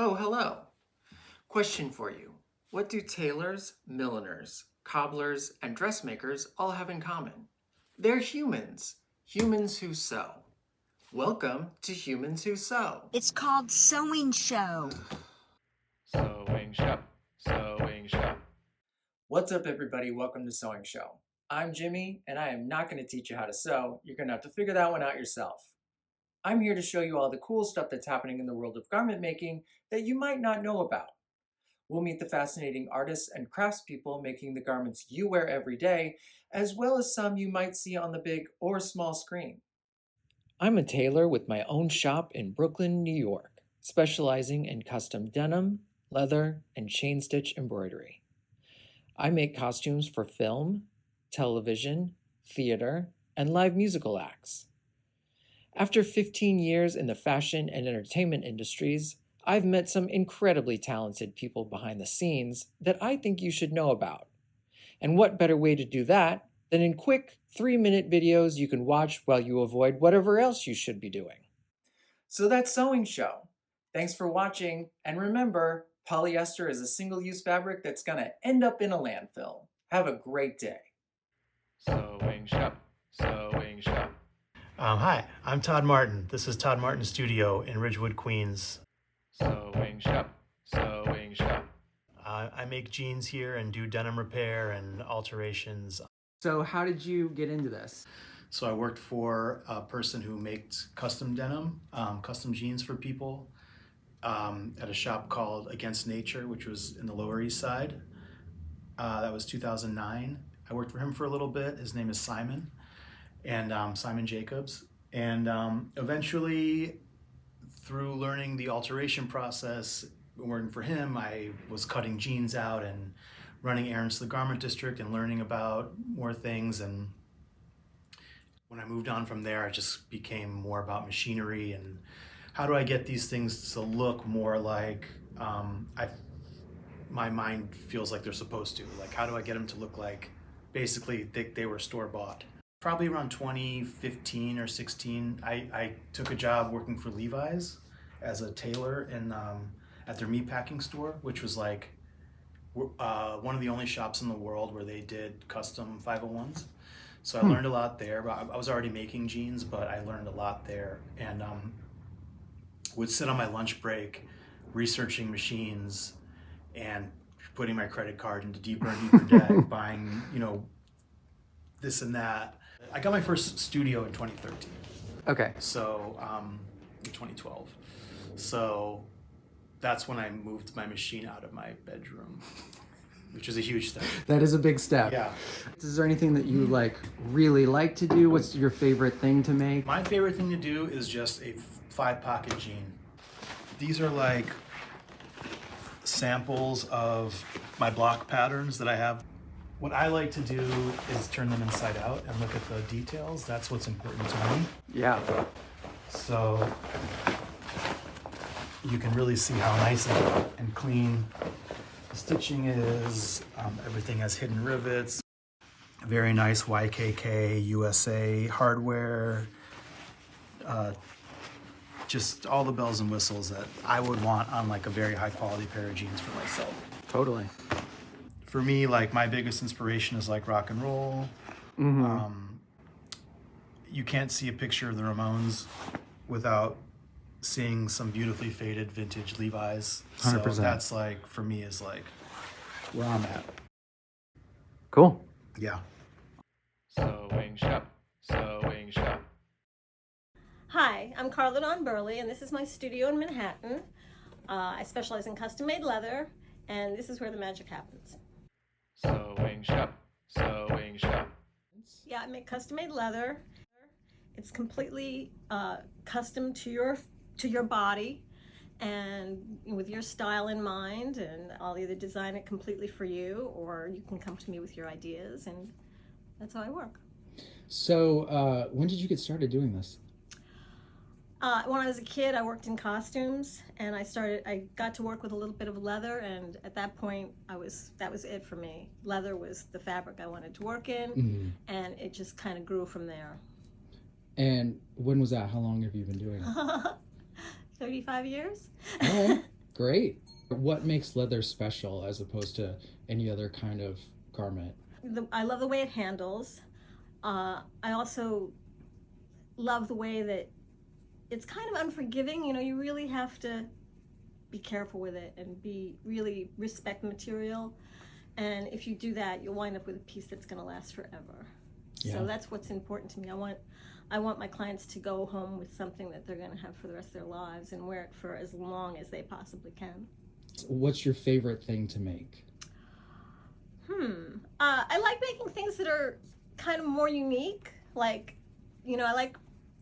Oh, hello. Question for you. What do tailors, milliners, cobblers, and dressmakers all have in common? They're humans. Humans who sew. Welcome to Humans Who Sew. It's called Sewing Show. Sewing Show. Sewing Show. What's up, everybody? Welcome to Sewing Show. I'm Jimmy, and I am not going to teach you how to sew. You're going to have to figure that one out yourself. I'm here to show you all the cool stuff that's happening in the world of garment making that you might not know about. We'll meet the fascinating artists and craftspeople making the garments you wear every day, as well as some you might see on the big or small screen. I'm a tailor with my own shop in Brooklyn, New York, specializing in custom denim, leather, and chain stitch embroidery. I make costumes for film, television, theater, and live musical acts. After 15 years in the fashion and entertainment industries, I've met some incredibly talented people behind the scenes that I think you should know about. And what better way to do that than in quick 3-minute videos you can watch while you avoid whatever else you should be doing. So that's Sewing Show. Thanks for watching, and remember, polyester is a single-use fabric that's gonna end up in a landfill. Have a great day. Sewing Show. Sewing Show. Hi, I'm Todd Martin. This is Todd Martin Studio in Ridgewood, Queens. Sewing Show. Sewing Show. I make jeans here and do denim repair and alterations. So how did you get into this? So I worked for a person who makes custom denim, custom jeans for people at a shop called Against Nature, which was in the Lower East Side. That was 2009. I worked for him for a little bit. His name is Simon, and Simon Jacobs. And eventually, through learning the alteration process, working for him, I was cutting jeans out and running errands to the garment district and learning about more things. And when I moved on from there, I just became more about machinery and how do I get these things to look more like my mind feels like they're supposed to. Like, how do I get them to look like basically they were store-bought? Probably around 2015 or 16, I took a job working for Levi's as a tailor in at their meatpacking store, which was like one of the only shops in the world where they did custom 501s. So I learned a lot there. I was already making jeans, but I learned a lot there, and would sit on my lunch break researching machines and putting my credit card into deeper and deeper debt, buying, this and that. I got my first studio in 2013. Okay. So, in 2012. So that's when I moved my machine out of my bedroom, which is a huge step. That is a big step. Yeah. Is there anything that you really like to do? What's your favorite thing to make? My favorite thing to do is just a 5-pocket jean. These are like samples of my block patterns that I have. What I like to do is turn them inside out and look at the details. That's what's important to me. Yeah. So you can really see how nice and clean the stitching is. Everything has hidden rivets. Very nice YKK USA hardware. Just all the bells and whistles that I would want on like a very high quality pair of jeans for myself. Totally. For me, like my biggest inspiration is like rock and roll. You can't see a picture of the Ramones without seeing some beautifully faded vintage Levi's. 100%. So that's like, for me, is like where I'm at. Cool. Yeah. Sewing Show. Sewing Show. Hi, I'm Carlaon, Behrle, and this is my studio in Manhattan. I specialize in custom-made leather, and this is where the magic happens. Sewing Show. Sewing Show. Yeah, I make custom-made leather. It's completely custom to your body, and with your style in mind. And I'll either design it completely for you, or you can come to me with your ideas, and that's how I work. So, when did you get started doing this? When I was a kid, I worked in costumes, and I got to work with a little bit of leather, and at that point, that was it for me. Leather was the fabric I wanted to work in, and it just kind of grew from there. And when was that? How long have you been doing it? 35 years. Oh, Great. What makes leather special as opposed to any other kind of garment? I love the way it handles. I also love the way that it's kind of unforgiving. You know, you really have to be careful with it and really respect the material. And if you do that, you'll wind up with a piece that's going to last forever. Yeah. So that's what's important to me. I want my clients to go home with something that they're going to have for the rest of their lives and wear it for as long as they possibly can. What's your favorite thing to make? I like making things that are kind of more unique. Like, you know, I like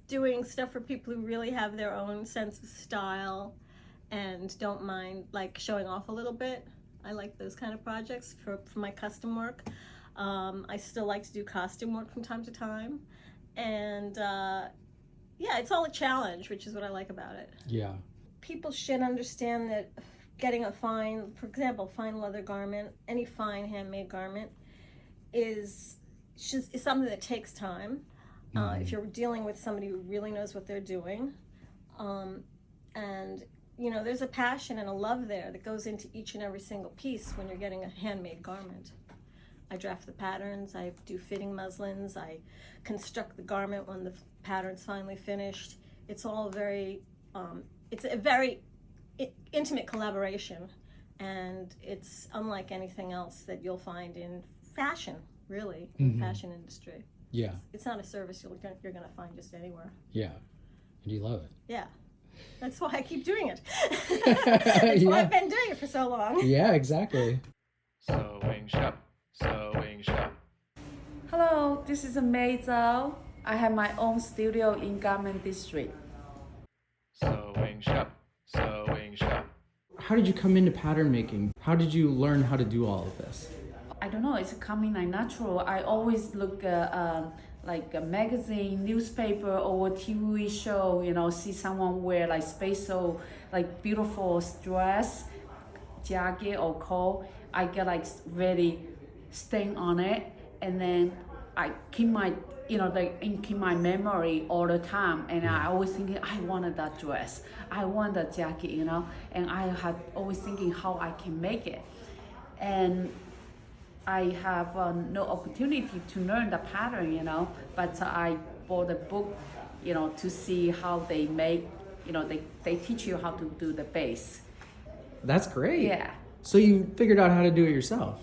doing stuff for people who really have their own sense of style and don't mind like showing off a little bit. I like those kind of projects for my custom work. I still like to do costume work from time to time. And yeah, it's all a challenge, which is what I like about it. Yeah. People should understand that getting a fine, for example, fine leather garment, any fine handmade garment is something that takes time. If you're dealing with somebody who really knows what they're doing. And, you know, there's a passion and a love there that goes into each and every single piece when you're getting a handmade garment. I draft the patterns, I do fitting muslins, I construct the garment when the pattern's finally finished. It's all it's a very intimate collaboration, and it's unlike anything else that you'll find in fashion, really, in the fashion industry. Yeah. It's not a service you're going to find just anywhere. Yeah. And you love it. Yeah. That's why I keep doing it. That's why I've been doing it for so long. Yeah, exactly. Sewing shop. Sewing shop. Hello, this is Mei Zou. I have my own studio in Garment District. Sewing shop. Sewing shop. How did you come into pattern making? How did you learn how to do all of this? I don't know, it's coming like natural. I always look like a magazine, newspaper, or TV show, you know, see someone wear like special, like beautiful dress, jacket or coat. I get like really stain on it, and then I keep my, you know, like keep my memory all the time, and I always thinking I wanted that dress, I want that jacket, you know, and I had always thinking how I can make it, and I have no opportunity to learn the pattern, you know, but I bought a book, you know, to see how they make, you know, they teach you how to do the base. That's great. Yeah. So you figured out how to do it yourself?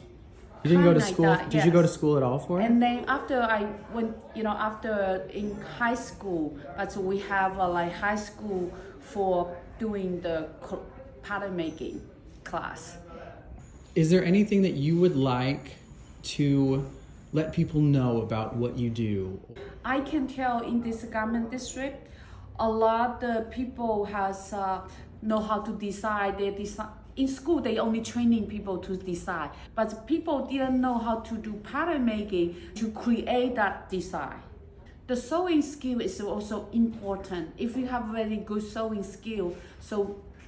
You didn't go to Kinda like school? that, Did you go to yes. school at all for it? And then after I went, you know, after in high school, but we have like high school for doing the pattern making class. Is there anything that you would like to let people know about what you do? I can tell in this garment district, a lot of people has know how to design. They design in school. They only training people to design, but people didn't know how to do pattern making to create that design. The sewing skill is also important. If you have very good sewing skill,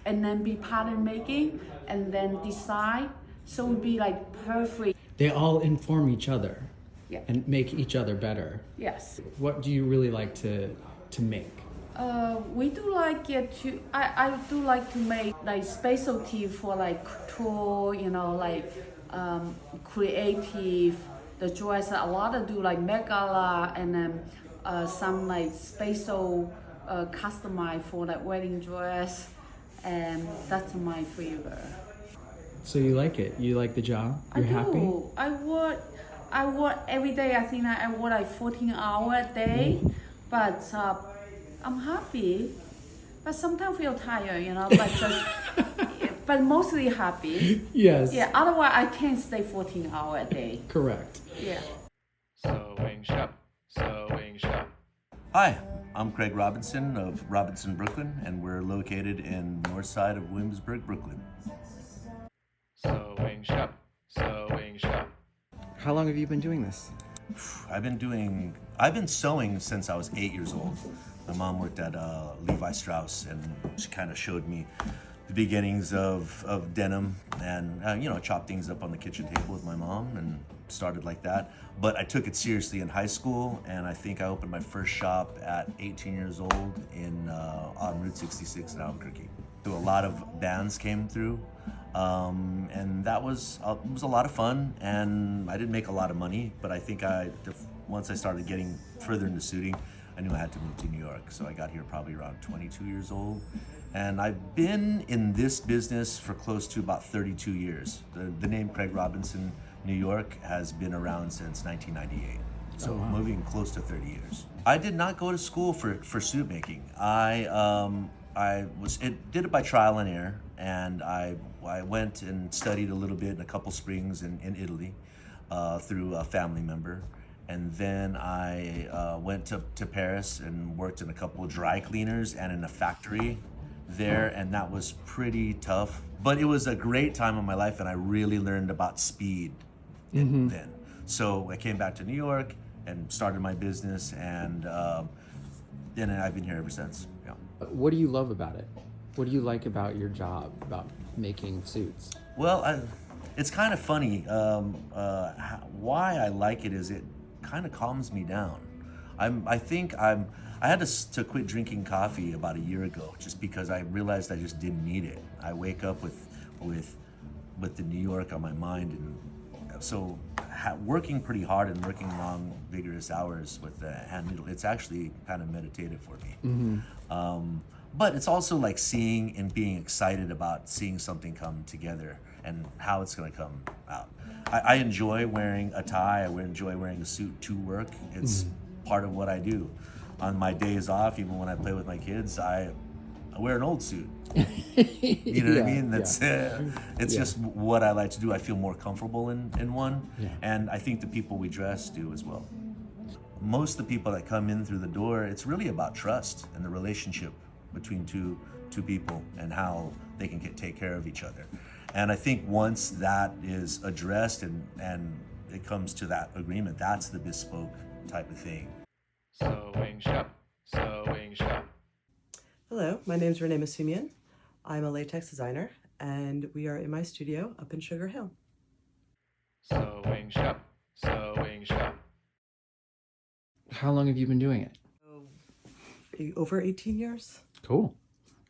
and then be pattern making and then design, so it would be like perfect. They all inform each other. Yeah. And make each other better. Yes. What do you really like to make? We do like I do like to make like specialty for like couture, you know, like creative. The dress a lot of do like megala, and then some like special customized for like wedding dress, and that's my favorite. So you like it? You like the job? You're happy? I work every day. I think I work like 14 hours a day, but I'm happy. But sometimes feel tired, you know. But but mostly happy. Yes. Yeah. Otherwise, I can't stay 14 hours a day. Correct. Yeah. Sewing shop. Sewing shop. Hi, I'm Craig Robinson of Robinson, Brooklyn, and we're located in north side of Williamsburg, Brooklyn. Sewing shop. Sewing shop. How long have you been doing this? I've been sewing since I was 8 years old. My mom worked at Levi Strauss, and she kind of showed me the beginnings of denim, and you know, chop things up on the kitchen table with my mom, and started like that. But I took it seriously in high school, and I think I opened my first shop at 18 years old on Route 66 in Albuquerque. So a lot of bands came through, and it was a lot of fun, and I didn't make a lot of money, but I think once I started getting further into suiting, I knew I had to move to New York. So I got here probably around 22 years old. And I've been in this business for close to about 32 years. The name Craig Robinson, New York, has been around since 1998. So moving close to 30 years. I did not go to school for suit making. I did it by trial and error, and I went and studied a little bit in a couple springs in Italy through a family member. And then I went to Paris and worked in a couple of dry cleaners and in a factory there, and that was pretty tough. But it was a great time of my life, and I really learned about speed then. So I came back to New York and started my business, and then I've been here ever since. Yeah. What do you love about it? What do you like about your job, about making suits? Well, it's kind of funny. Why I like it is it kind of calms me down. I had to quit drinking coffee about a year ago just because I realized I just didn't need it. I wake up with the New York on my mind, and so working pretty hard and working long, vigorous hours with the hand needle, it's actually kind of meditative for me. But it's also like seeing and being excited about seeing something come together and how it's going to come out. I enjoy wearing a tie. I enjoy wearing a suit to work. It's part of what I do. On my days off, even when I play with my kids, I wear an old suit. You know what I mean? It's just what I like to do. I feel more comfortable in one, and I think the people we dress do as well. Most of the people that come in through the door, it's really about trust and the relationship between two people and how they can take care of each other. And I think once that is addressed and it comes to that agreement, that's the bespoke type of thing. Sewing shop, sewing shop. Hello, my name is Renee Masoomian. I'm a latex designer, and we are in my studio up in Sugar Hill. Sewing shop, sewing shop. How long have you been doing it? Over 18 years. Cool.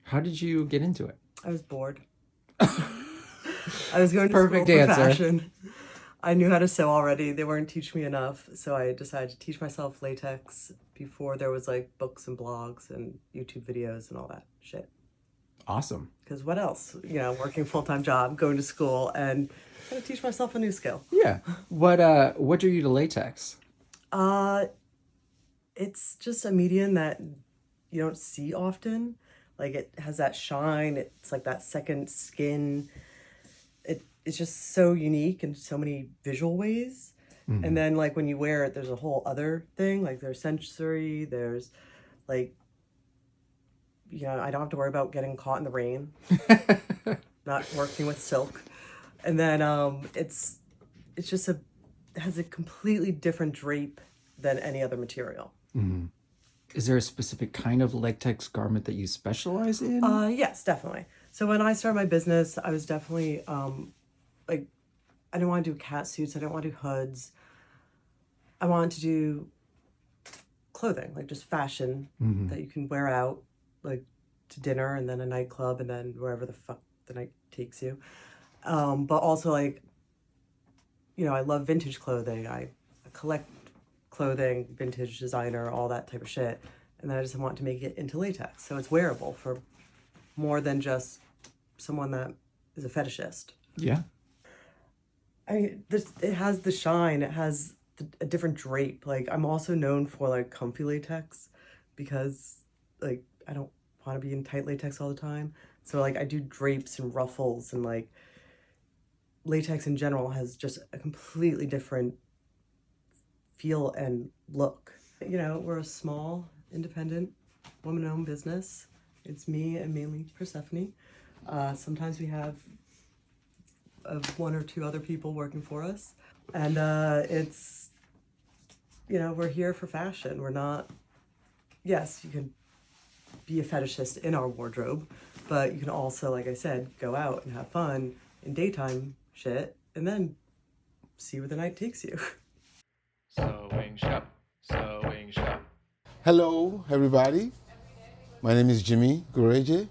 How did you get into it? I was bored. I was going to Perfect school for answer. fashion. I knew how to sew already. They weren't teaching me enough, so I decided to teach myself latex before there was like books and blogs and YouTube videos and all that shit. Awesome. Because what else? You know, working a full-time job, going to school, and trying to teach myself a new skill. Yeah. What drew you to latex? It's just a medium that you don't see often. Like, it has that shine. It's like that second skin. It's just so unique in so many visual ways. And then, like, when you wear it, there's a whole other thing. Like, there's sensory. There's, like, you know, I don't have to worry about getting caught in the rain. Not working with silk. And then it's just it has a completely different drape than any other material. Is there a specific kind of latex garment that you specialize in? Yes, definitely. So when I started my business, I was definitely like, I didn't want to do cat suits. I didn't want to do hoods. I wanted to do clothing, like just fashion that you can wear out, like to dinner and then a nightclub and then wherever the fuck the night takes you. But also, like, you know, I love vintage clothing. I collect clothing, vintage designer, all that type of shit. And then I just want to make it into latex. So it's wearable for more than just someone that is a fetishist. Yeah. I mean, it has the shine. It has a different drape. Like, I'm also known for, like, comfy latex because, like, I don't want to be in tight latex all the time. So, like, I do drapes and ruffles, and, like, latex in general has just a completely different feel and look. You know, we're a small, independent, woman-owned business. It's me and mainly Persephone. Sometimes we have one or two other people working for us. And it's, you know, we're here for fashion. We're not, yes, you can be a fetishist in our wardrobe, but you can also, like I said, go out and have fun in daytime shit and then see where the night takes you. Sewing shop, sewing shop. Hello, everybody. My name is Jimi Gureje,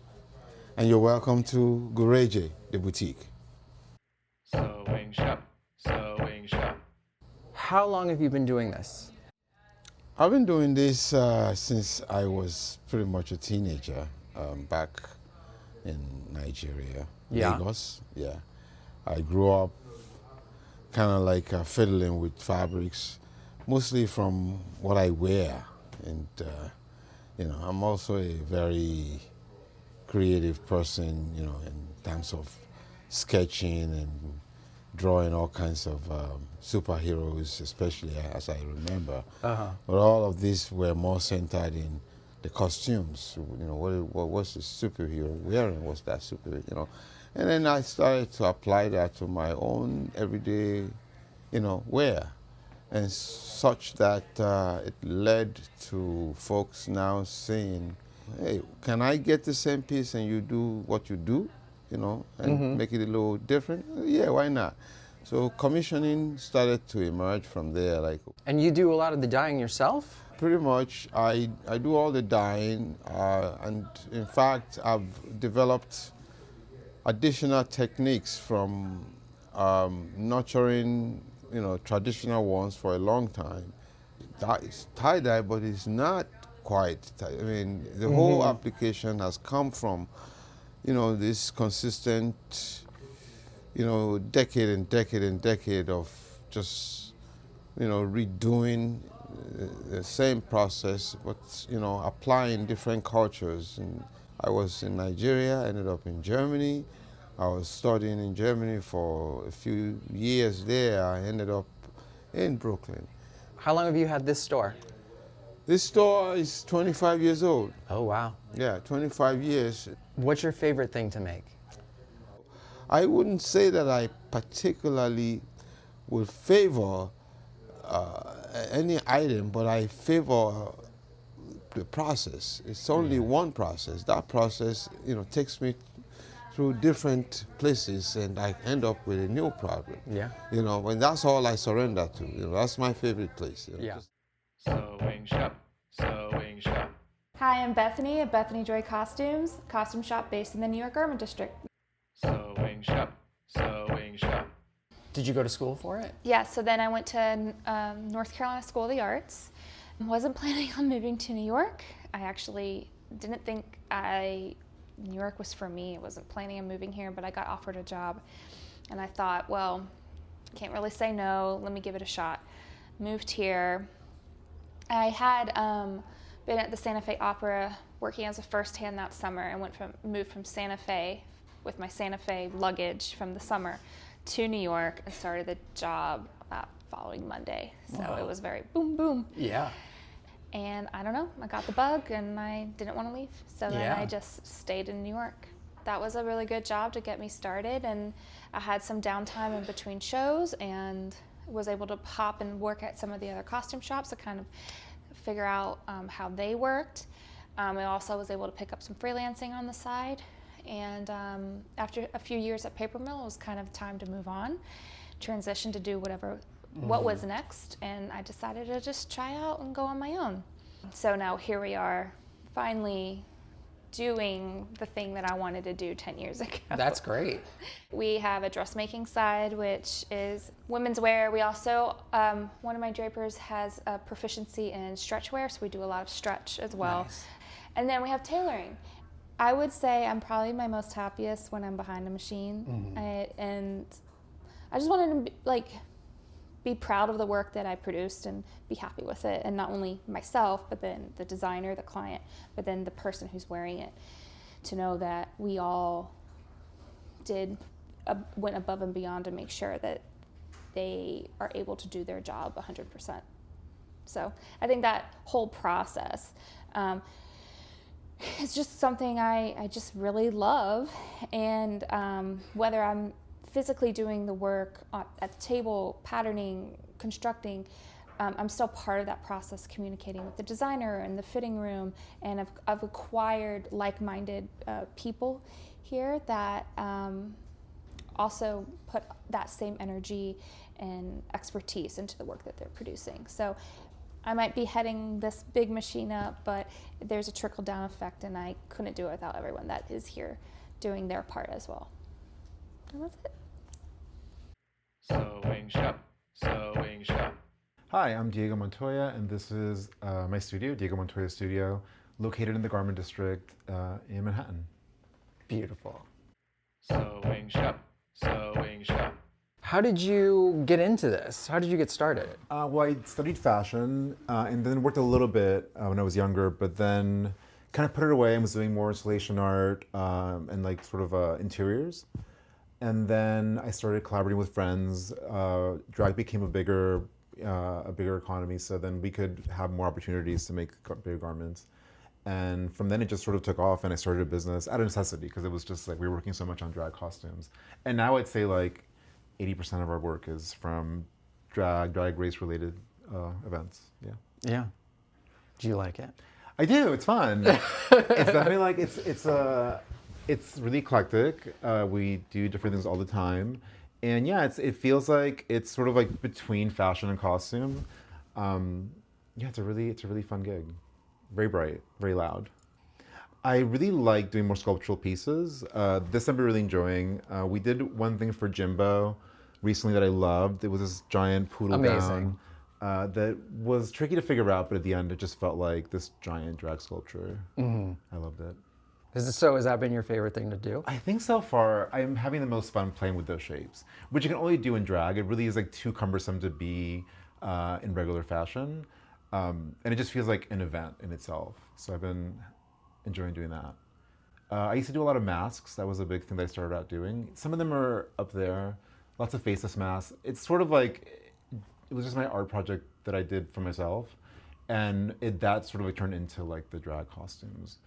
and you're welcome to Gureje, the boutique. Sewing shop, sewing shop. How long have you been doing this? I've been doing this since I was pretty much a teenager, back in Nigeria, Lagos. Yeah, I grew up kind of like fiddling with fabrics, mostly from what I wear, and I'm also a very creative person, in terms of sketching and drawing all kinds of superheroes, especially as I remember. But all of these were more centered in the costumes. What's the superhero wearing? What's that superhero? And then I started to apply that to my own everyday, wear, and such that it led to folks now saying, "Hey, can I get the same piece and you do what you do?" And make it a little different? Yeah, why not? So commissioning started to emerge from there. And you do a lot of the dyeing yourself? Pretty much, I do all the dyeing, and in fact, I've developed additional techniques from nurturing, traditional ones for a long time. It's tie-dye, but it's not quite tie. I mean, the whole application has come from this consistent, decade and decade and decade of just, redoing the same process, but, applying different cultures. And I was in Nigeria, ended up in Germany. I was studying in Germany for a few years there. I ended up in Brooklyn. How long have you had this store? This store is 25 years old. Oh, wow. Yeah, 25 years. What's your favorite thing to make? I wouldn't say that I particularly would favor any item, but I favor the process. It's only one process. That process, takes me through different places, and I end up with a new product. Yeah. And that's all I surrender to. That's my favorite place. Yeah. Sewing shop, sewing shop. Hi, I'm Bethany at Bethany Joy Costumes, costume shop based in the New York Garment District. Sewing shop, sewing shop. Did you go to school for it? Yeah, so then I went to North Carolina School of the Arts. Wasn't planning on moving to New York. I actually didn't think New York was for me. I wasn't planning on moving here, but I got offered a job. And I thought, well, can't really say no. Let me give it a shot. Moved here. I had been at the Santa Fe Opera working as a first hand that summer, and moved from Santa Fe with my Santa Fe luggage from the summer to New York and started the job following Monday. So it was very boom, boom. Yeah. And I don't know, I got the bug and I didn't want to leave. So then I just stayed in New York. That was a really good job to get me started, and I had some downtime in between shows and was able to pop and work at some of the other costume shops to kind of figure out how they worked. I also was able to pick up some freelancing on the side. And after a few years at Paper Mill, it was kind of time to move on, transition to do what was next. And I decided to just try out and go on my own. So now here we are, finally doing the thing that I wanted to do 10 years ago. That's great. We have a dressmaking side, which is women's wear. We also, one of my drapers has a proficiency in stretch wear, so we do a lot of stretch as well. Nice. And then we have tailoring. I would say I'm probably my most happiest when I'm behind a machine. And I just wanted to be proud of the work that I produced and be happy with it. And not only myself, but then the designer, the client, but then the person who's wearing it. To know that we all went above and beyond to make sure that they are able to do their job 100%. So I think that whole process, it's just something I just really love. And whether I'm physically doing the work at the table, patterning, constructing, I'm still part of that process, communicating with the designer in the fitting room. And I've acquired like-minded people here that also put that same energy and expertise into the work that they're producing. So I might be heading this big machine up, but there's a trickle-down effect, and I couldn't do it without everyone that is here doing their part as well. And that's it. Sewing shop, sewing shop. Hi, I'm Diego Montoya, and this is my studio, Diego Montoya Studio, located in the Garment District in Manhattan. Beautiful. Sewing shop, sewing shop. How did you get into this? How did you get started? Well, I studied fashion and then worked a little bit when I was younger, but then kind of put it away and was doing more installation art and like sort of interiors. And then I started collaborating with friends. Drag became a bigger economy, so then we could have more opportunities to make bigger garments. And from then it just sort of took off, and I started a business out of necessity because it was just like we were working so much on drag costumes. And now I'd say like 80% of our work is from drag race related events. Yeah. Yeah. Do you like it? I do. It's fun. It's definitely like it's really eclectic. We do different things all the time, and yeah, it feels like it's sort of like between fashion and costume. Yeah, it's a really fun gig. Very bright, very loud. I really like doing more sculptural pieces. This I've been really enjoying. We did one thing for Jimbo recently that I loved. It was this giant poodle Amazing. gown that was tricky to figure out, but at the end it just felt like this giant drag sculpture. Mm-hmm. I loved it. Has that been your favorite thing to do? I think so far I'm having the most fun playing with those shapes, which you can only do in drag. It really is like too cumbersome to be in regular fashion. And it just feels like an event in itself. So I've been enjoying doing that. I used to do a lot of masks. That was a big thing that I started out doing. Some of them are up there, lots of faceless masks. It's sort of like, it was just my art project that I did for myself. And that sort of like turned into like the drag costumes.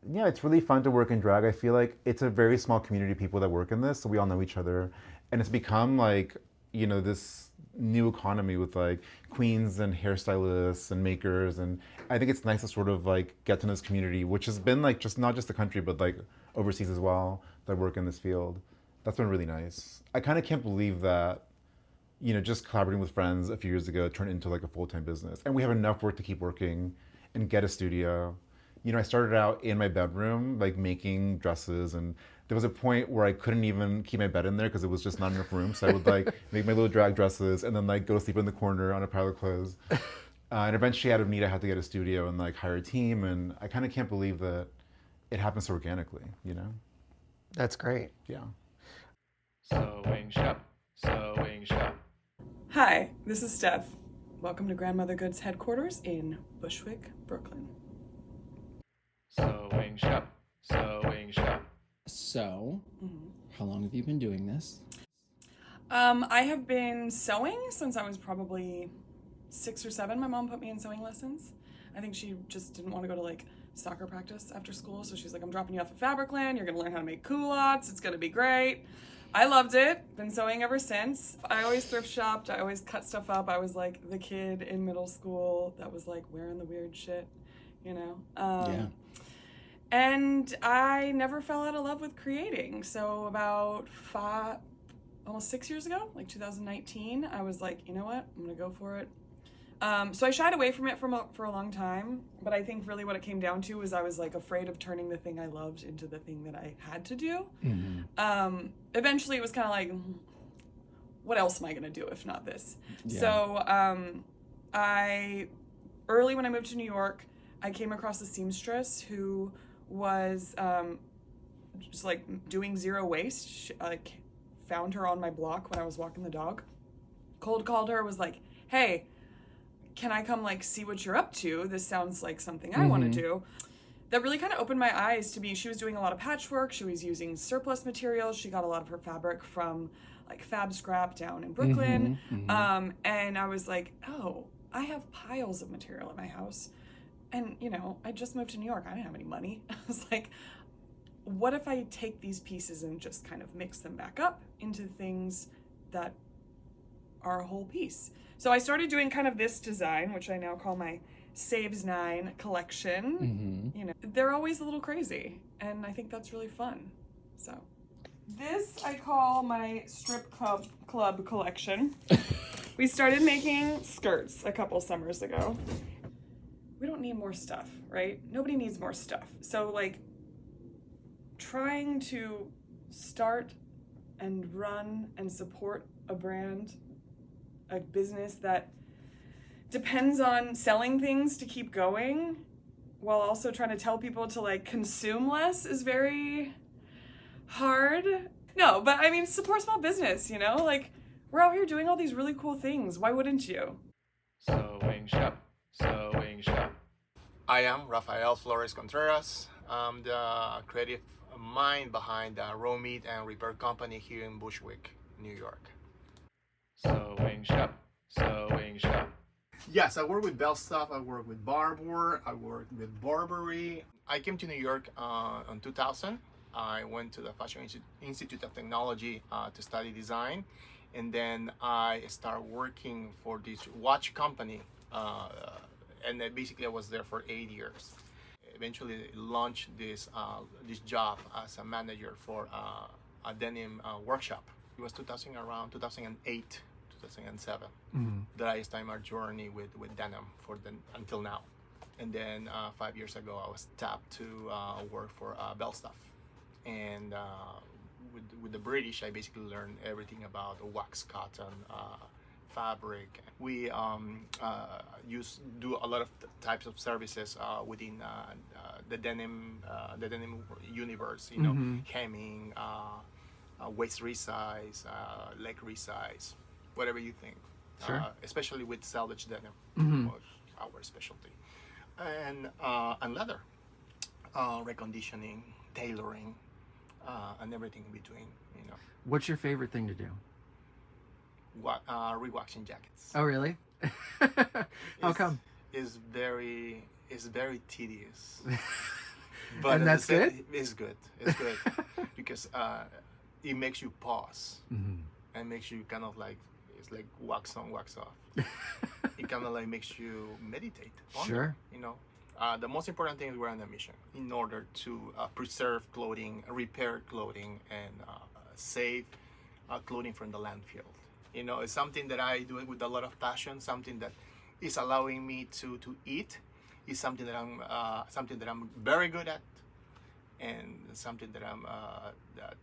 Yeah, it's really fun to work in drag. I feel like it's a very small community of people that work in this, so we all know each other. And it's become like, you know, this new economy with like queens and hairstylists and makers, and I think it's nice to sort of like get to know this community, which has been like just not just the country but like overseas as well, that work in this field. That's been really nice. I kind of can't believe that, you know, just collaborating with friends a few years ago turned into like a full-time business, and we have enough work to keep working and get a studio. You know, I started out in my bedroom like making dresses, and there was a point where I couldn't even keep my bed in there because it was just not enough room. So I would like make my little drag dresses and then like go sleep in the corner on a pile of clothes. And eventually out of need, I had to get a studio and like hire a team. And I kind of can't believe that it happens so organically, you know? That's great. Yeah. Sewing shop, sewing shop. Hi, this is Steph. Welcome to Grandmother Goods headquarters in Bushwick, Brooklyn. Sewing shop, sewing shop. So, how long have you been doing this? I have been sewing since I was probably 6 or 7. My mom put me in sewing lessons. I think she just didn't want to go to like soccer practice after school, so she's like, I'm dropping you off at Fabricland, you're gonna learn how to make culottes, it's gonna be great. I loved it, been sewing ever since. I always thrift shopped, I always cut stuff up. I was like the kid in middle school that was like wearing the weird shit, you know? Yeah. And I never fell out of love with creating. So about almost 6 years ago, like 2019, I was like, you know what, I'm gonna go for it. So I shied away from it for a long time, but I think really what it came down to was I was like afraid of turning the thing I loved into the thing that I had to do. Mm-hmm. Eventually it was kind of like, what else am I gonna do if not this? Yeah. So early when I moved to New York, I came across a seamstress who was just like doing zero waste. She, like found her on my block when I was walking the dog. Cold called her, was like, hey, can I come like see what you're up to? This sounds like something I want to do. That really kind of opened my eyes to be, she was doing a lot of patchwork. She was using surplus materials. She got a lot of her fabric from like Fab Scrap down in Brooklyn. And I was like, oh, I have piles of material at my house. And, you know, I just moved to New York. I didn't have any money. I was like, what if I take these pieces and just kind of mix them back up into things that are a whole piece? So I started doing kind of this design, which I now call my Saves 9 collection. You know, they're always a little crazy, and I think that's really fun. So This I call my strip club collection. We started making skirts a couple summers ago. We don't need more stuff, right? Nobody needs more stuff. So like trying to start and run and support a brand, a business that depends on selling things to keep going while also trying to tell people to like consume less is very hard. No, but I mean, support small business, you know? Like, we're out here doing all these really cool things. Why wouldn't you? Sewing shop. Sewing shop. I am Raffael Flores-Contreras. I'm the creative mind behind the Raw Meat and Repair Company here in Bushwick, New York. Sewing shop. Sewing shop. Yes, I work with Bell Stuff, I work with Barbour, I work with Burberry. I came to New York in 2000. I went to the Fashion Institute of Technology to study design, and then I started working for this watch company, and then basically I was there for 8 years. Eventually launched this job as a manager for a denim workshop. It was around 2008, 2007 that I started my journey with denim until now. And then 5 years ago I was tapped to work for Bell Stuff. And with the British, I basically learned everything about wax, cotton, fabric. We do a lot of types of services within the denim universe. You know, hemming, waist resize, leg resize, whatever you think. Sure. Especially with selvage denim, our specialty, and leather, reconditioning, tailoring. And everything in between, you know. What's your favorite thing to do? Rewaxing jackets. Oh, really? How come? It's very tedious. But And that's good? It's good. It's good because it makes you pause and makes you kind of like, it's like wax on, wax off. It kind of like makes you meditate. Sure. You know. The most important thing is we're on a mission in order to preserve clothing, repair clothing, and save clothing from the landfill. You know, it's something that I do with a lot of passion. Something that is allowing me to eat. Is something that I'm very good at, and something that that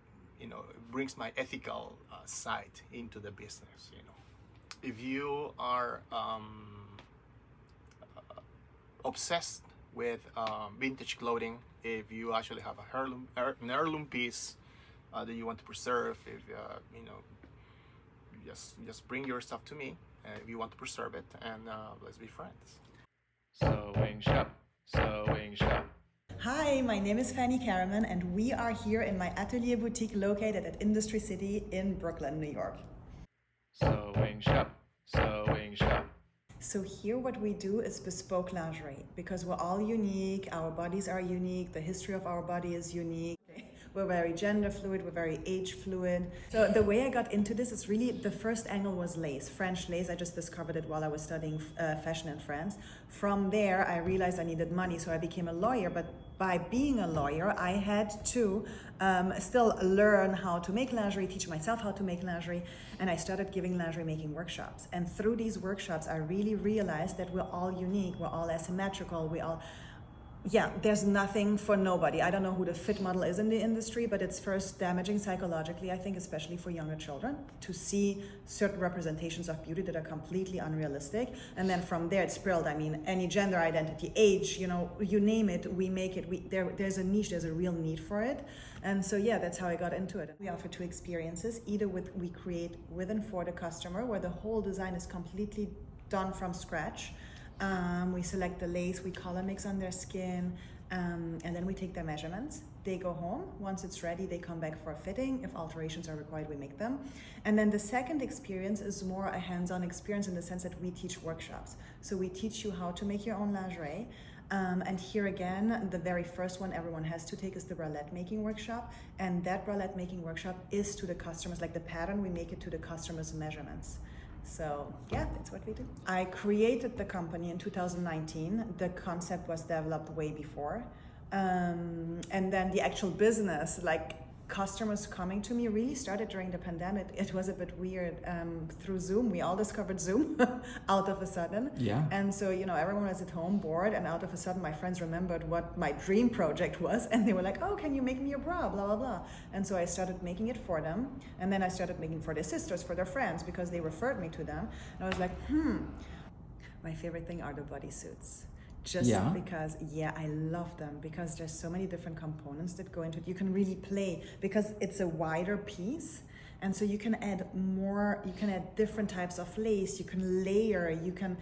brings my ethical side into the business. You know, if you are obsessed with vintage clothing, if you actually have an heirloom piece that you want to preserve, if just bring your stuff to me if you want to preserve it, and let's be friends. Sewing shop. Sewing shop. Hi, my name is Fanny Karaman, and we are here in my atelier boutique located at Industry City in Brooklyn, New York. Sewing shop. Sewing shop. So here what we do is bespoke lingerie, because we're all unique, our bodies are unique, the history of our body is unique. We're very gender fluid, we're very age fluid. So the way I got into this is really, the first angle was lace, French lace. I just discovered it while I was studying fashion in France. From there, I realized I needed money, so I became a lawyer. But by being a lawyer, I had to still learn how to make lingerie, teach myself how to make lingerie, and I started giving lingerie making workshops. And through these workshops, I really realized that we're all unique, we're all asymmetrical, there's nothing for nobody. I don't know who the fit model is in the industry, but it's first damaging psychologically, I think, especially for younger children, to see certain representations of beauty that are completely unrealistic. And then from there, it's spiraled. I mean, any gender identity, age, you name it, we make it. There's a niche, there's a real need for it. And so, that's how I got into it. We offer two experiences. Either we create with and for the customer, where the whole design is completely done from scratch. We select the lace, we color mix on their skin, and then we take their measurements. They go home. Once it's ready, they come back for a fitting. If alterations are required, we make them. And then the second experience is more a hands-on experience, in the sense that we teach workshops. So we teach you how to make your own lingerie. And here again, the very first one everyone has to take is the bralette making workshop. And that bralette making workshop is to the customers, like the pattern, we make it to the customer's measurements. So that's what we do. I created the company in 2019. The concept was developed way before. And then the actual business, customers coming to me really started during the pandemic. It was a bit weird through Zoom. We all discovered Zoom out of a sudden. Yeah. And so, you know, everyone was at home bored, and out of a sudden my friends remembered what my dream project was, and they were like, oh, can you make me a bra, blah, blah, blah. And so I started making it for them, and then I started making for their sisters, for their friends, because they referred me to them. And I was like, my favorite thing are the bodysuits. Just because, I love them, because there's so many different components that go into it. You can really play, because it's a wider piece, and so you can add more, you can add different types of lace, you can layer, you can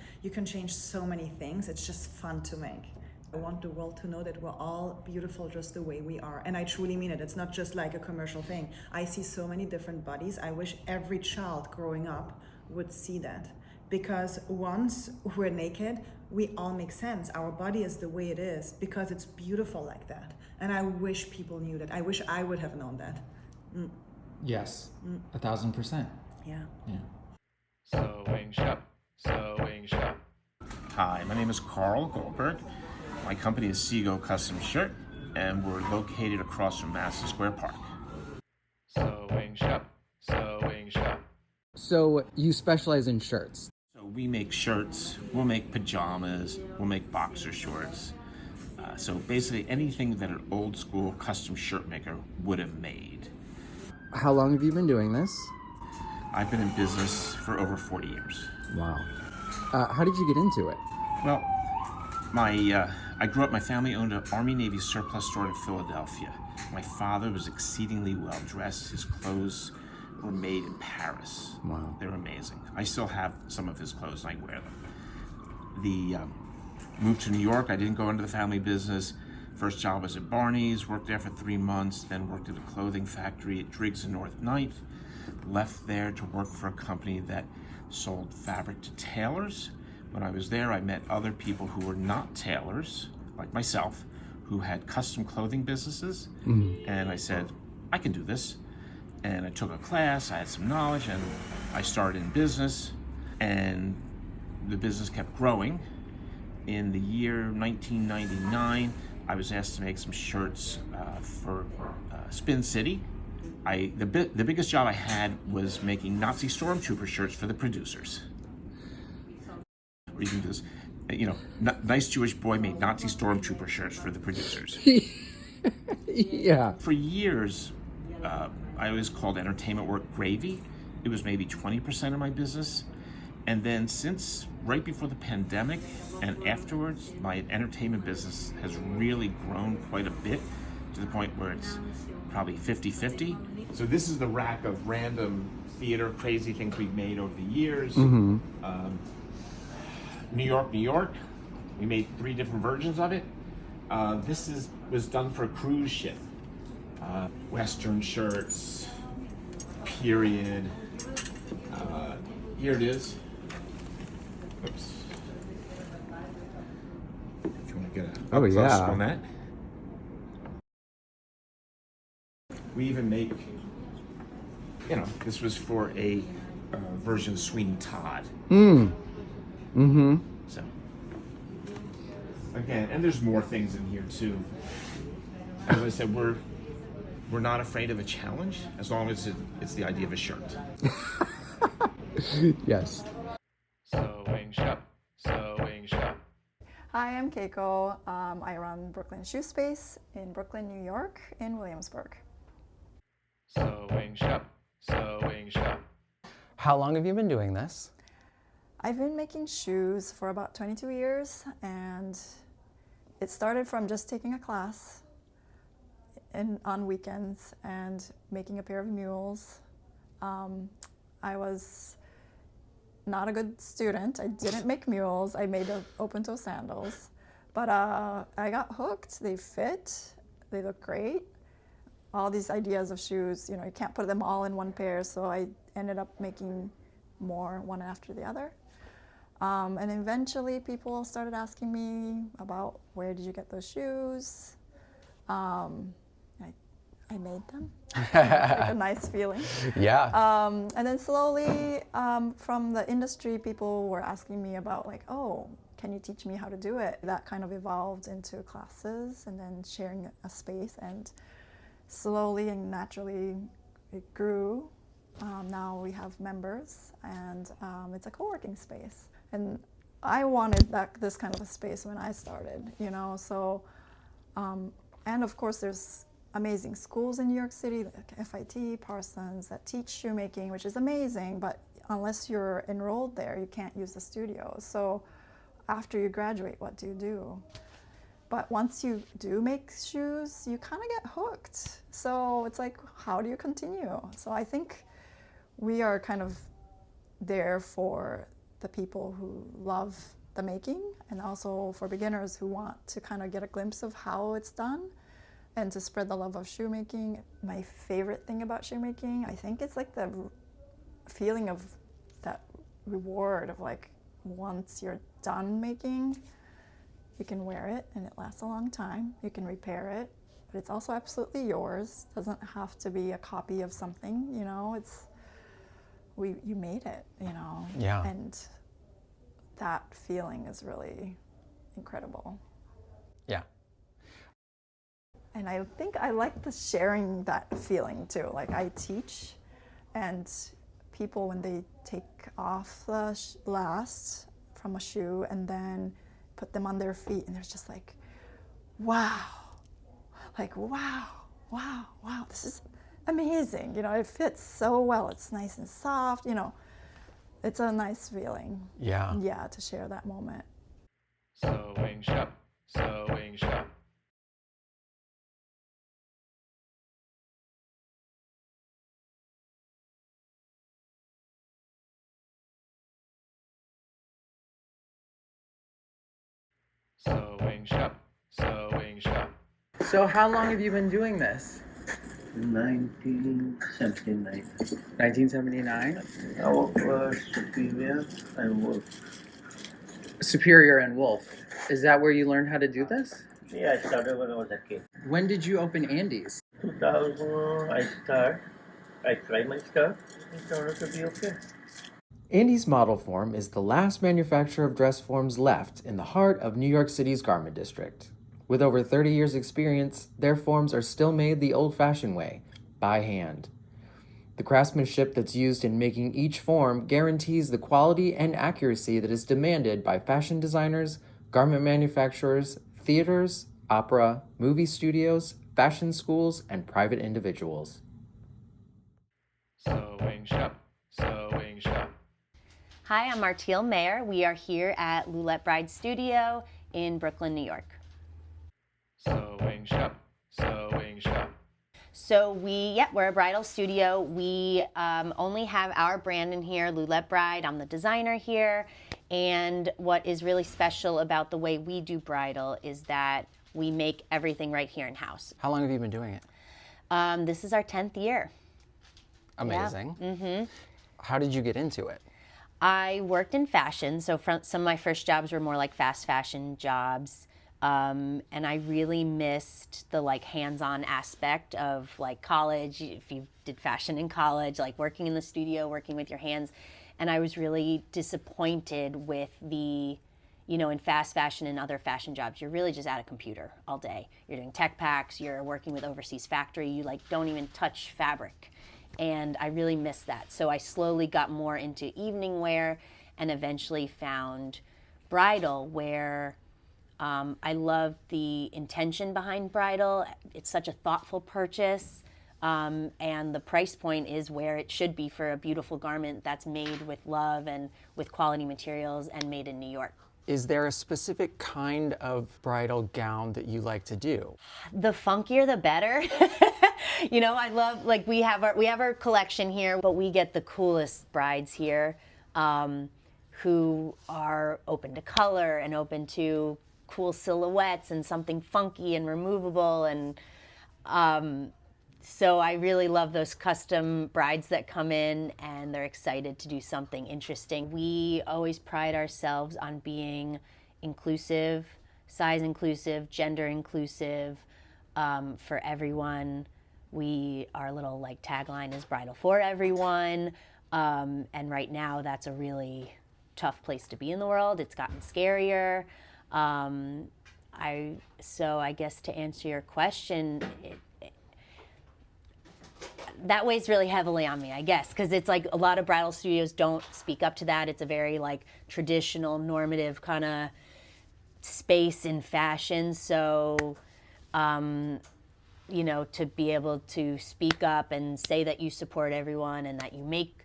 change so many things. It's just fun to make. I want the world to know that we're all beautiful just the way we are, and I truly mean it. It's not just like a commercial thing. I see so many different bodies. I wish every child growing up would see that, because once we're naked, we all make sense. Our body is the way it is because it's beautiful like that. And I wish people knew that. I wish I would have known that. Yes, 1,000%. Yeah. Sewing shop, sewing shop. Hi, my name is Carl Goldberg. My company is Seago Custom Shirt, and we're located across from Madison Square Park. Sewing shop, sewing shop. So you specialize in shirts? So we make shirts, we'll make pajamas, we'll make boxer shorts. So basically anything that an old school custom shirt maker would have made. How long have you been doing this? I've been in business for over 40 years. Wow. How did you get into it? Well, I grew up, my family owned an Army Navy surplus store in Philadelphia. My father was exceedingly well dressed. His clothes were made in Paris. Wow. They're amazing. I still have some of his clothes and I wear them. Moved to New York. I didn't go into the family business. First job was at Barney's, worked there for 3 months, then worked at a clothing factory at Driggs and North 9th. Left there to work for a company that sold fabric to tailors. When I was there, I met other people who were not tailors, like myself, who had custom clothing businesses. And I said, I can do this. And I took a class, I had some knowledge, and I started in business, and the business kept growing. In the year 1999, I was asked to make some shirts for Spin City. The biggest job I had was making Nazi stormtrooper shirts for the producers. Or you can just, nice Jewish boy made Nazi stormtrooper shirts for the producers. Yeah. For years, I always called entertainment work gravy. It was maybe 20% of my business. And then since right before the pandemic and afterwards, my entertainment business has really grown quite a bit to the point where it's probably 50-50. So this is the rack of random theater crazy things we've made over the years. New York, New York. We made 3 different versions of it. This was done for a cruise ship. Western shirts, period. Here it is. Oops. If you want to get a close up on that. We even make, this was for a version of Sweeney Todd. So, again, and there's more things in here too. As I said, we're not afraid of a challenge as long as it's the idea of a shirt. Yes. Sewing shop, sewing shop. Hi, I'm Keiko. I run Brooklyn Shoe Space in Brooklyn, New York, in Williamsburg. Sewing shop, sewing shop. How long have you been doing this? I've been making shoes for about 22 years, and it started from just taking a class on weekends and making a pair of mules. I was not a good student. I didn't make mules. I made open-toe sandals, but I got hooked. They fit. They look great. All these ideas of shoes, you can't put them all in one pair, so I ended up making more one after the other. And eventually people started asking me about where did you get those shoes? I made them. Like a nice feeling. Yeah. And then slowly from the industry, people were asking me about can you teach me how to do it? That kind of evolved into classes and then sharing a space. And slowly and naturally it grew. Now we have members, and it's a co-working space. And I wanted this kind of a space when I started, you know. So, and of course, there's amazing schools in New York City, like FIT, Parsons, that teach shoemaking, which is amazing. But unless you're enrolled there, you can't use the studio. So, after you graduate, what do you do? But once you do make shoes, you kind of get hooked. So it's like, how do you continue? So I think we are kind of there for the people who love the making, and also for beginners who want to kind of get a glimpse of how it's done and to spread the love of shoemaking. My favorite thing about shoemaking, I think it's like the feeling of that reward of like, once you're done making, you can wear it and it lasts a long time. You can repair it, but it's also absolutely yours. It doesn't have to be a copy of something, you know. You made it, you know. Yeah. And that feeling is really incredible. Yeah. And I think I like the sharing that feeling too. Like I teach, and people, when they take off the last from a shoe and then put them on their feet, and there's just like, wow, this is amazing. You know, it fits so well. It's nice and soft, you know. It's a nice feeling. Yeah. Yeah, to share that moment. Sewing shop, sewing shop. Sewing shop, sewing shop. So how long have you been doing this? 1979. 1979? I work for Superior and Wolf. Superior and Wolf. Is that where you learned how to do this? Yeah, I started when I was a kid. When did you open Andy's? 2000, I tried my stuff. It turned out to be okay. Andy's Model Form is the last manufacturer of dress forms left in the heart of New York City's garment district. With over 30 years' experience, their forms are still made the old-fashioned way, by hand. The craftsmanship that's used in making each form guarantees the quality and accuracy that is demanded by fashion designers, garment manufacturers, theaters, opera, movie studios, fashion schools, and private individuals. Sewing shop, sewing shop. Hi, I'm Marteal Mayer. We are here at Loulette Bride Studio in Brooklyn, New York. Sewing shop, sewing shop. So we're a bridal studio. We only have our brand in here, Loulette Bride. I'm the designer here. And what is really special about the way we do bridal is that we make everything right here in-house. How long have you been doing it? This is our 10th year. Amazing. Yeah. Mm-hmm. How did you get into it? I worked in fashion, so some of my first jobs were more like fast fashion jobs. And I really missed the like hands-on aspect of like college, if you did fashion in college, like working in the studio, working with your hands. And I was really disappointed with in fast fashion and other fashion jobs, you're really just at a computer all day. You're doing tech packs, you're working with overseas factory, you like don't even touch fabric. And I really missed that. So I slowly got more into evening wear and eventually found bridal, where I love the intention behind bridal. It's such a thoughtful purchase, and the price point is where it should be for a beautiful garment that's made with love and with quality materials and made in New York. Is there a specific kind of bridal gown that you like to do? The funkier, the better. You know, I love, like, we have our collection here, but we get the coolest brides here who are open to color and open to cool silhouettes and something funky and removable. And so I really love those custom brides that come in and they're excited to do something interesting. We always pride ourselves on being inclusive, size inclusive, gender inclusive, for everyone. Our little like tagline is bridal for everyone. And right now that's a really tough place to be in the world. It's gotten scarier. So I guess to answer your question, that weighs really heavily on me, I guess, because it's like a lot of bridal studios don't speak up to that. It's a very like traditional, normative kind of space in fashion. So, you know, to be able to speak up and say that you support everyone and that you make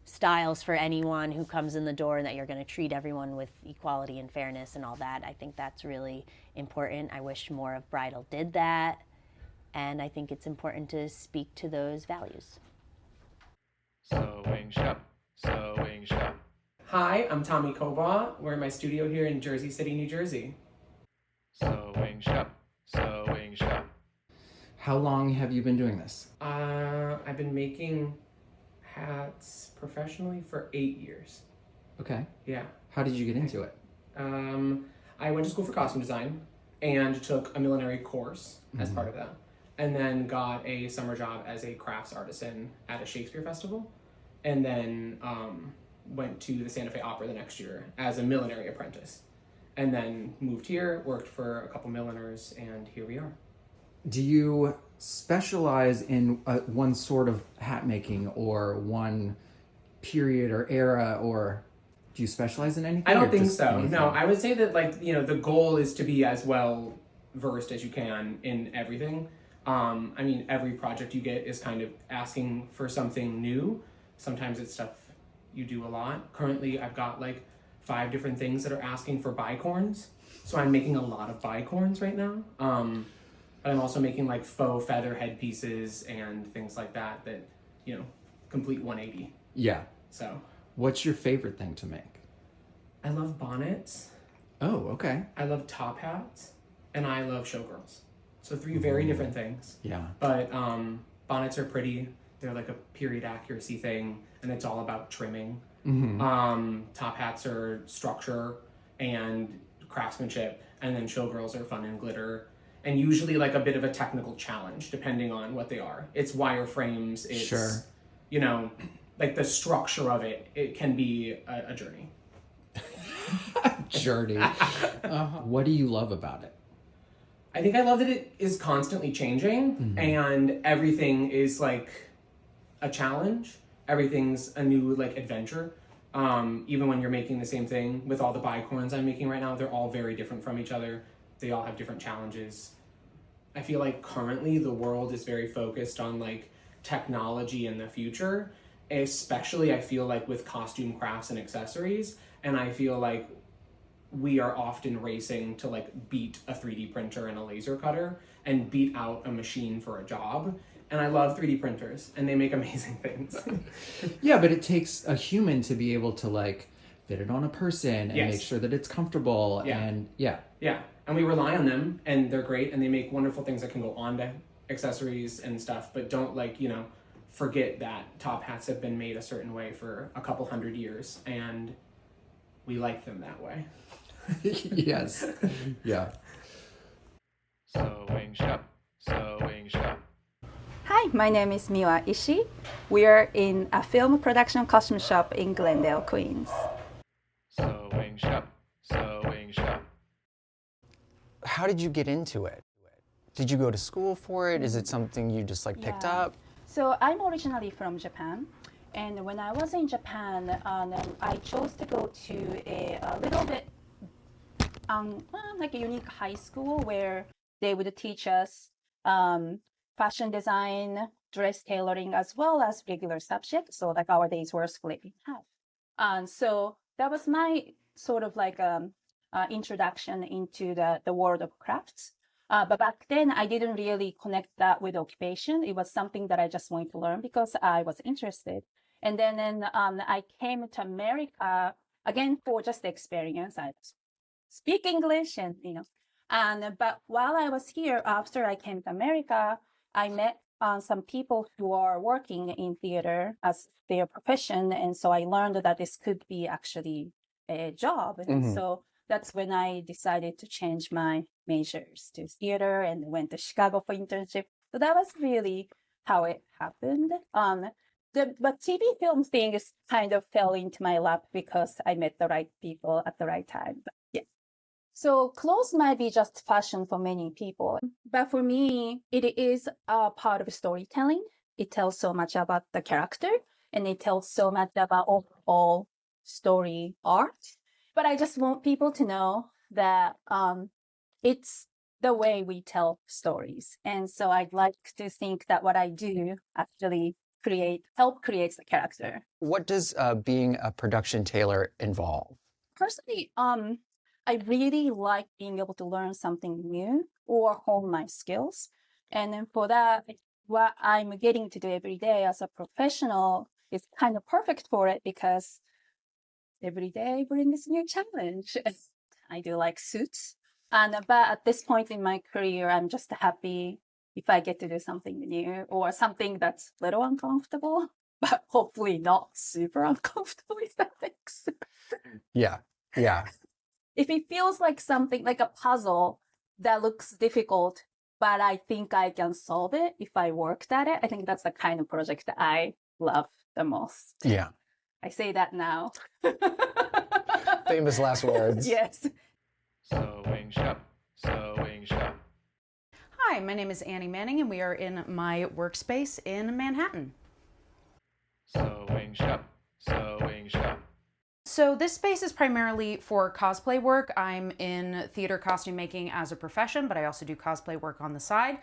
styles for anyone who comes in the door and that you're going to treat everyone with equality and fairness and all that, I think that's really important. I wish more of Bridal did that. And I think it's important to speak to those values. Sewing shop, sewing shop. Hi, I'm Tommy Cobau. We're in my studio here in Jersey City, New Jersey. Sewing shop, sewing shop. How long have you been doing this? I've been making hats professionally for 8 years. Okay. Yeah. How did you get into it? I went to school for costume design and took a millinery course as part of that. And then got a summer job as a crafts artisan at a Shakespeare festival. And then went to the Santa Fe Opera the next year as a millinery apprentice. And then moved here, worked for a couple milliners, and here we are. Do you specialize in one sort of hat making or one period or era, or do you specialize in anything? I don't think so. Anything? No, I would say that, like, you know, the goal is to be as well versed as you can in everything. I mean, every project you get is kind of asking for something new. Sometimes it's stuff you do a lot. Currently, I've got like 5 different things that are asking for bicorns. So I'm making a lot of bicorns right now. But I'm also making like faux feather headpieces and things like that, you know, complete 180. Yeah. So. What's your favorite thing to make? I love bonnets. Oh, okay. I love top hats. And I love showgirls. So 3 very different things. Yeah. But bonnets are pretty. They're like a period accuracy thing, and it's all about trimming. Top hats are structure and craftsmanship, and then showgirls are fun and glitter. And usually like a bit of a technical challenge, depending on what they are. It's wireframes, it's, you know, like the structure of it, it can be a journey. Journey. What do you love about it? I think I love that it is constantly changing and everything is like a challenge. Everything's a new like adventure. Even when you're making the same thing with all the bicorns I'm making right now, they're all very different from each other. They all have different challenges. I feel like currently the world is very focused on like technology in the future, especially I feel like with costume crafts and accessories. And I feel like we are often racing to like beat a 3D printer and a laser cutter and beat out a machine for a job. And I love 3D printers and they make amazing things. Yeah, but it takes a human to be able to like fit it on a person and make sure that it's comfortable and Yeah, and we rely on them and they're great and they make wonderful things that can go on to accessories and stuff, but don't like, you know, forget that top hats have been made a certain way for a couple hundred years and we like them that way. Yes. Yeah. Sewing shop, sewing shop. Hi, my name is Miwa Ishii. We are in a film production costume shop in Glendale, Queens. Sewing shop, sewing shop. How did you get into it? Did you go to school for it? Is it something you just like picked up? So I'm originally from Japan. And when I was in Japan, I chose to go to a little bit like a unique high school where they would teach us fashion design, dress tailoring, as well as regular subjects. So like our days were split in half. And so that was my sort of like introduction into the world of crafts. But back then I didn't really connect that with occupation. It was something that I just wanted to learn because I was interested. And then I came to America again for just the experience. I speak English and, you know, but while I was here, after I came to America, I met some people who are working in theater as their profession. And so I learned that this could be actually a job. And so that's when I decided to change my majors to theater and went to Chicago for internship. So that was really how it happened. But TV film thing is kind of fell into my lap because I met the right people at the right time. But yeah. So clothes might be just fashion for many people, but for me, it is a part of storytelling. it tells so much about the character, and it tells so much about overall story art. But I just want people to know that it's the way we tell stories. And so I'd like to think that what I do actually help create the character. What does being a production tailor involve? Personally, I really like being able to learn something new or hone my skills. And then for that, what I'm getting to do every day as a professional is kind of perfect for it, because every day brings a new challenge. I do like suits. But at this point in my career, I'm just happy if I get to do something new or something that's a little uncomfortable, but hopefully not super uncomfortable, if that makes sense. Yeah. If it feels like something like a puzzle that looks difficult, but I think I can solve it if I worked at it, I think that's the kind of project that I love the most. Yeah. I say that now. Famous last words. Yes. Sewing shop, sewing shop. Hi, my name is Annie Manning, and we are in my workspace in Manhattan. Sewing shop, sewing shop. So this space is primarily for cosplay work. I'm in theater costume making as a profession, but I also do cosplay work on the side.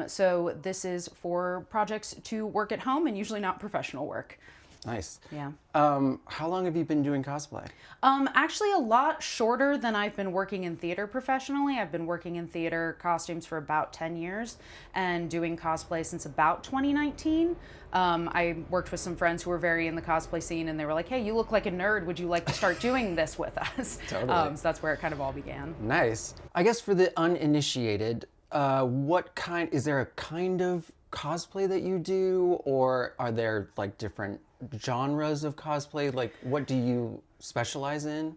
So this is for projects to work at home and usually not professional work. Nice. Yeah. How long have you been doing cosplay? Actually a lot shorter than I've been working in theater professionally. I've been working in theater costumes for about 10 years and doing cosplay since about 2019. I worked with some friends who were very in the cosplay scene, and they were like, hey, you look like a nerd. Would you like to start doing this with us? Totally. So that's where it kind of all began. Nice. I guess for the uninitiated, is there a kind of cosplay that you do, or are there like different genres of cosplay? Like, what do you specialize in?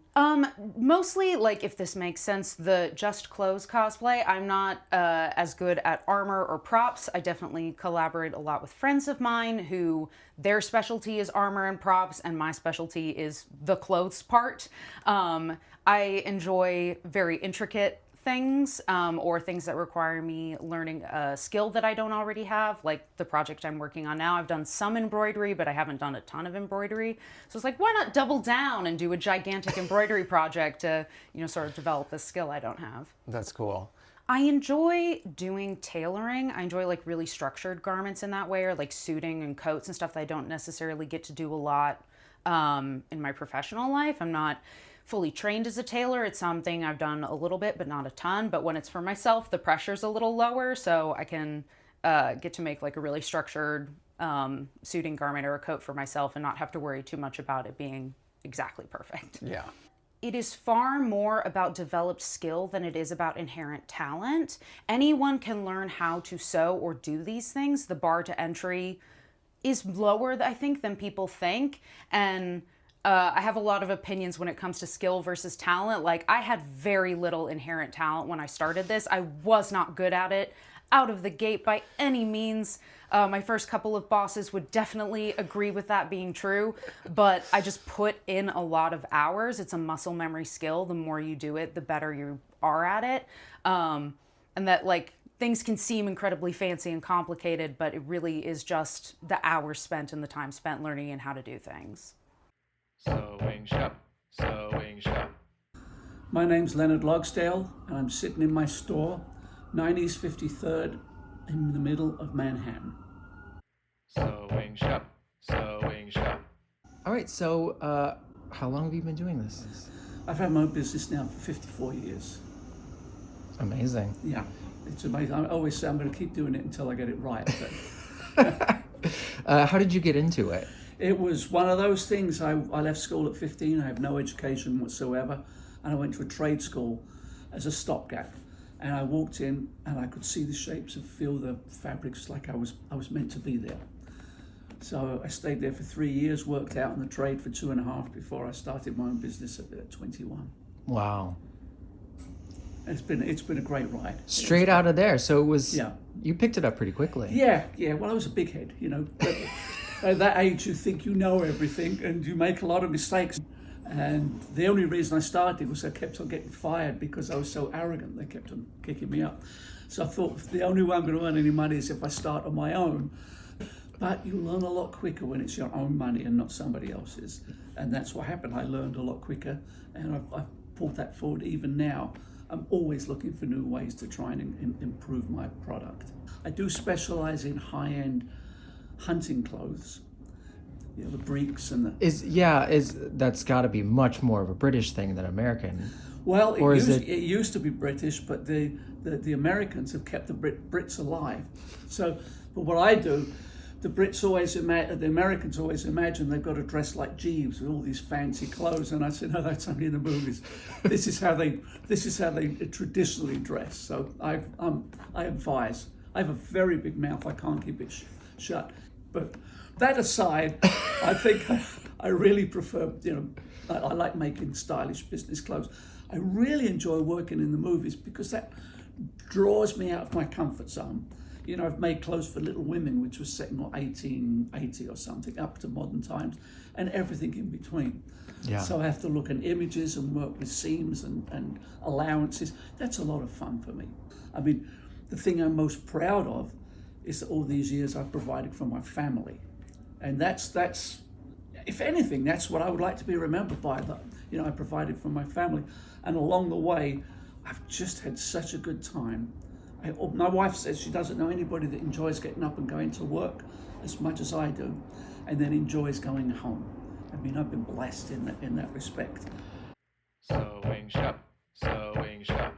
Mostly, like, if this makes sense, the just clothes cosplay. I'm not as good at armor or props. I definitely collaborate a lot with friends of mine who their specialty is armor and props, and my specialty is the clothes part. I enjoy very intricate things or things that require me learning a skill that I don't already have, like the project I'm working on now. I've done some embroidery, but I haven't done a ton of embroidery. So it's like, why not double down and do a gigantic embroidery project to, sort of develop this skill I don't have. That's cool. I enjoy doing tailoring. I enjoy like really structured garments in that way, or like suiting and coats and stuff that I don't necessarily get to do a lot in my professional life. I'm not fully trained as a tailor. It's something I've done a little bit, but not a ton. But when it's for myself, the pressure's a little lower, so I can get to make like a really structured suiting garment or a coat for myself and not have to worry too much about it being exactly perfect. Yeah. It is far more about developed skill than it is about inherent talent. Anyone can learn how to sew or do these things. The bar to entry is lower, I think, than people think. And I have a lot of opinions when it comes to skill versus talent. Like, I had very little inherent talent when I started this. I was not good at it out of the gate by any means. My first couple of bosses would definitely agree with that being true, but I just put in a lot of hours. It's a muscle memory skill. The more you do it, the better you are at it. And that, like, things can seem incredibly fancy and complicated, but it really is just the hours spent and the time spent learning and how to do things. Sewing shop, sewing shop. My name's Leonard Logsdail, and I'm sitting in my store, 90s 53rd, in the middle of Manhattan. Sewing shop, sewing shop. All right, so how long have you been doing this? I've had my own business now for 54 years. Amazing. Yeah, it's amazing. I always say I'm going to keep doing it until I get it right. How did you get into it? It was one of those things. I left school at 15. I have no education whatsoever. And I went to a trade school as a stopgap. And I walked in and I could see the shapes and feel the fabrics like I was meant to be there. So I stayed there for 3 years, worked out in the trade for 2.5 before I started my own business at 21. Wow. And it's been a great ride. Straight out of there. So it was, yeah. You picked it up pretty quickly. Yeah. Well, I was a big head, But at that age, you think you know everything and you make a lot of mistakes. And the only reason I started was I kept on getting fired because I was so arrogant. They kept on kicking me up. So I thought the only way I'm going to earn any money is if I start on my own. But you learn a lot quicker when it's your own money and not somebody else's. And that's what happened. I learned a lot quicker, and I've brought that forward even now. I'm always looking for new ways to try and improve my product. I do specialize in high-end hunting clothes. You know, the breeks and the... That's got to be much more of a British thing than American. Well, it used to be British, but the Americans have kept the Brits alive. So, but what I do, the Americans always imagine they've got to dress like Jeeves with all these fancy clothes, and I said, no, that's only in the movies. This is how they traditionally dress. So I advise. I have a very big mouth. I can't keep it shut. But that aside, I think I really prefer. I like making stylish business clothes. I really enjoy working in the movies because that draws me out of my comfort zone. I've made clothes for Little Women, which was set in 1880 or something, up to modern times, and everything in between. Yeah. So I have to look at images and work with seams and allowances. That's a lot of fun for me. I mean, the thing I'm most proud of is that all these years I've provided for my family. And that's if anything, that's what I would like to be remembered by. That I provided for my family. And along the way, I've just had such a good time. My wife says she doesn't know anybody that enjoys getting up and going to work as much as I do, and then enjoys going home. I mean, I've been blessed in that respect. Sewing shop, sewing shop.